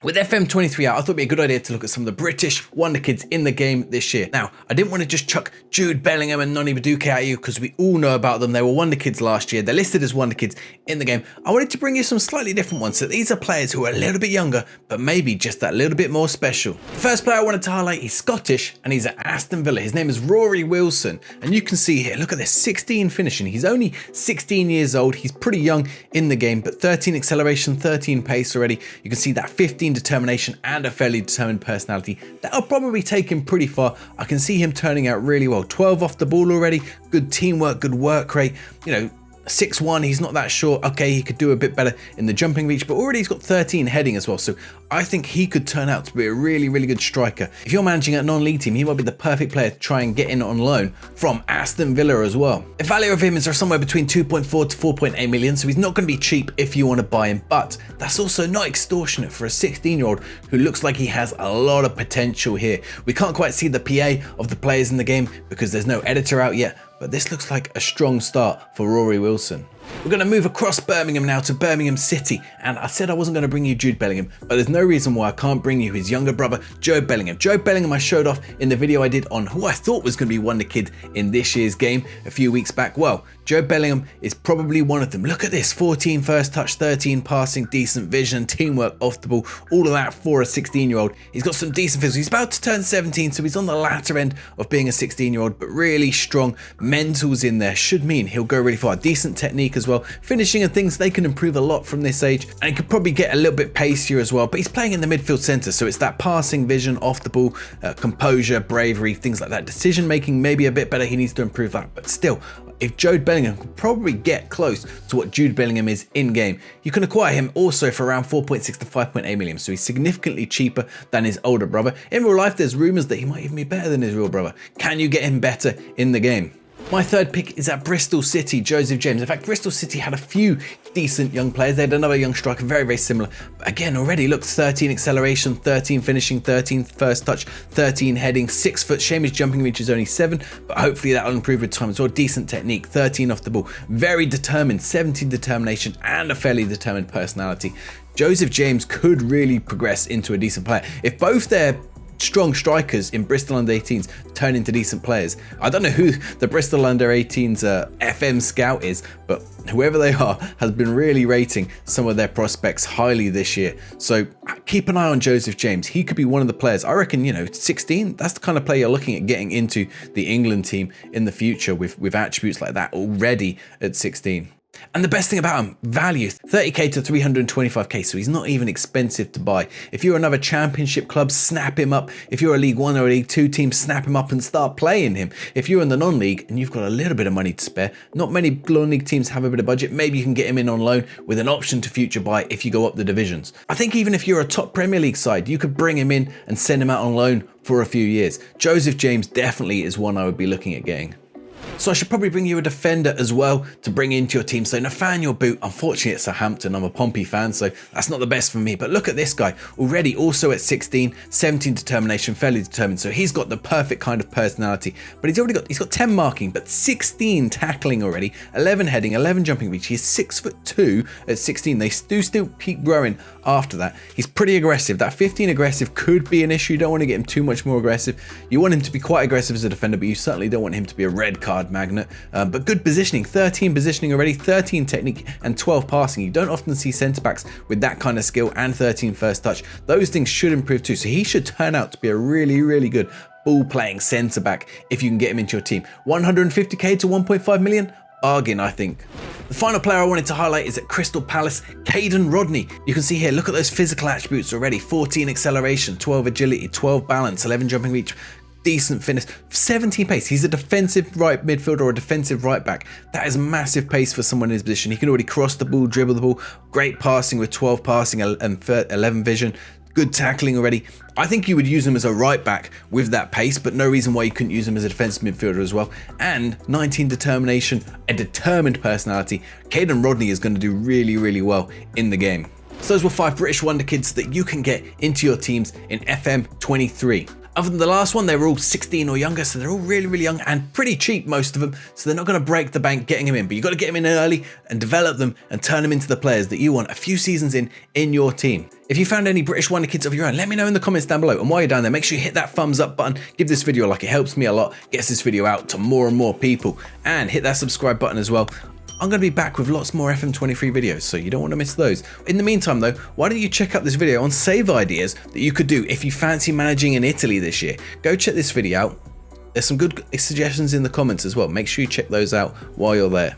With FM23 out, I thought it'd be a good idea to look at some of the British Wonderkids in the game this year. Now, I didn't want to just chuck Jude Bellingham and Noni Madueke at you because we all know about them. They were Wonderkids last year. They're listed as Wonderkids in the game. I wanted to bring you some slightly different ones. So these are players who are a little bit younger, but maybe just that little bit more special. The first player I wanted to highlight, he's Scottish and he's at Aston Villa. His name is Rory Wilson. And you can see here, look at this, 16 finishing. He's only 16 years old. He's pretty young in the game, but 13 acceleration, 13 pace already. You can see that 15 determination and a fairly determined personality. That'll probably take him pretty far. I can see him turning out really well. 12 off the ball already, good teamwork, good work rate, 6'1", he's not that short. Okay, he could do a bit better in the jumping reach, but already he's got 13 heading as well. So I think he could turn out to be a really, really good striker. If you're managing a non-league team, he might be the perfect player to try and get in on loan from Aston Villa as well. The value of him is somewhere between 2.4 to 4.8 million, so he's not going to be cheap if you want to buy him, but that's also not extortionate for a 16-year-old who looks like he has a lot of potential here. We can't quite see the PA of the players in the game because there's no editor out yet, but this looks like a strong start for Rory Wilson. We're going to move across Birmingham now to Birmingham City, and I said I wasn't going to bring you Jude Bellingham, but there's no reason why I can't bring you his younger brother, Joe Bellingham. Joe Bellingham I showed off in the video I did on who I thought was going to be Wonderkid in this year's game a few weeks back. Well, Joe Bellingham is probably one of them. Look at this, 14 first touch, 13 passing, decent vision, teamwork off the ball, all of that for a 16-year-old. He's got some decent physicals. He's about to turn 17, so he's on the latter end of being a 16-year-old, but really strong. Mentals in there should mean he'll go really far. Decent technique as well. Finishing and things, they can improve a lot from this age, and he could probably get a little bit pacier as well, but he's playing in the midfield centre, so it's that passing vision off the ball, composure, bravery, things like that. Decision making maybe a bit better, he needs to improve that, but still, if Jude Bellingham could probably get close to what Jude Bellingham is in game, you can acquire him also for around 4.6 to 5.8 million, so he's significantly cheaper than his older brother. In real life, there's rumours that he might even be better than his real brother. Can you get him better in the game? My third pick is at Bristol City, Joseph James. In fact, Bristol City had a few decent young players. They had another young striker, very, very similar. But again, already look, 13 acceleration, 13 finishing, 13 first touch, 13 heading, 6 foot. Shame his jumping reach is only 7, but hopefully that'll improve with time as well. Decent technique, 13 off the ball. Very determined, 17 determination and a fairly determined personality. Joseph James could really progress into a decent player. If both their strong strikers in Bristol under 18s turn into decent players. I don't know who the Bristol under 18s FM scout is, but whoever they are has been really rating some of their prospects highly this year. So keep an eye on Joseph James. He could be one of the players. I reckon, 16, that's the kind of player you're looking at getting into the England team in the future with attributes like that already at 16. And the best thing about him, value, 30k to 325k, so he's not even expensive to buy. If you're another championship club, snap him up. If you're a League 1 or a League 2 team, snap him up and start playing him. If you're in the non-league and you've got a little bit of money to spare, not many non-league teams have a bit of budget, maybe you can get him in on loan with an option to future buy if you go up the divisions. I think even if you're a top Premier League side, you could bring him in and send him out on loan for a few years. Joseph James definitely is one I would be looking at getting. So I should probably bring you a defender as well to bring into your team. So Nathaniel Boot, unfortunately it's Southampton, I'm a Pompey fan, so that's not the best for me. But look at this guy, already also at 16, 17 determination, fairly determined. So he's got the perfect kind of personality, but he's got 10 marking, but 16 tackling already, 11 heading, 11 jumping reach. He's 6'2" at 16. They do still keep growing after that. He's pretty aggressive. That 15 aggressive could be an issue. You don't want to get him too much more aggressive. You want him to be quite aggressive as a defender, but you certainly don't want him to be a red card magnet. But good positioning, 13 positioning already, 13 technique and 12 passing. You don't often see centre backs with that kind of skill and 13 first touch. Those things should improve too. So he should turn out to be a really, really good ball playing centre back if you can get him into your team. 150k to 1.5 million. Bargain, I think. The final player I wanted to highlight is at Crystal Palace, Kaden Rodney. You can see here, look at those physical attributes already. 14 acceleration, 12 agility, 12 balance, 11 jumping reach, decent fitness, 17 pace. He's a defensive right midfielder or a defensive right back. That is massive pace for someone in his position. He can already cross the ball, dribble the ball, great passing with 12 passing and 11 vision. Good tackling already. I think you would use him as a right back with that pace, but no reason why you couldn't use him as a defensive midfielder as well. And 19 determination, a determined personality. Kaden Rodney is going to do really, really well in the game. So those were 5 British Wonderkids that you can get into your teams in FM23. Other than the last one, they were all 16 or younger, so they're all really young and pretty cheap, most of them, so they're not going to break the bank getting them in, but you've got to get them in early and develop them and turn them into the players that you want a few seasons in your team. If you found any British Wonder Kids of your own, let me know in the comments down below, and while you're down there, make sure you hit that thumbs up button, give this video a like, it helps me a lot, gets this video out to more and more people, and hit that subscribe button as well. I'm going to be back with lots more FM23 videos, so you don't want to miss those. In the meantime though, why don't you check out this video on save ideas that you could do if you fancy managing in Italy this year. Go check this video out. There's some good suggestions in the comments as well. Make sure you check those out while you're there.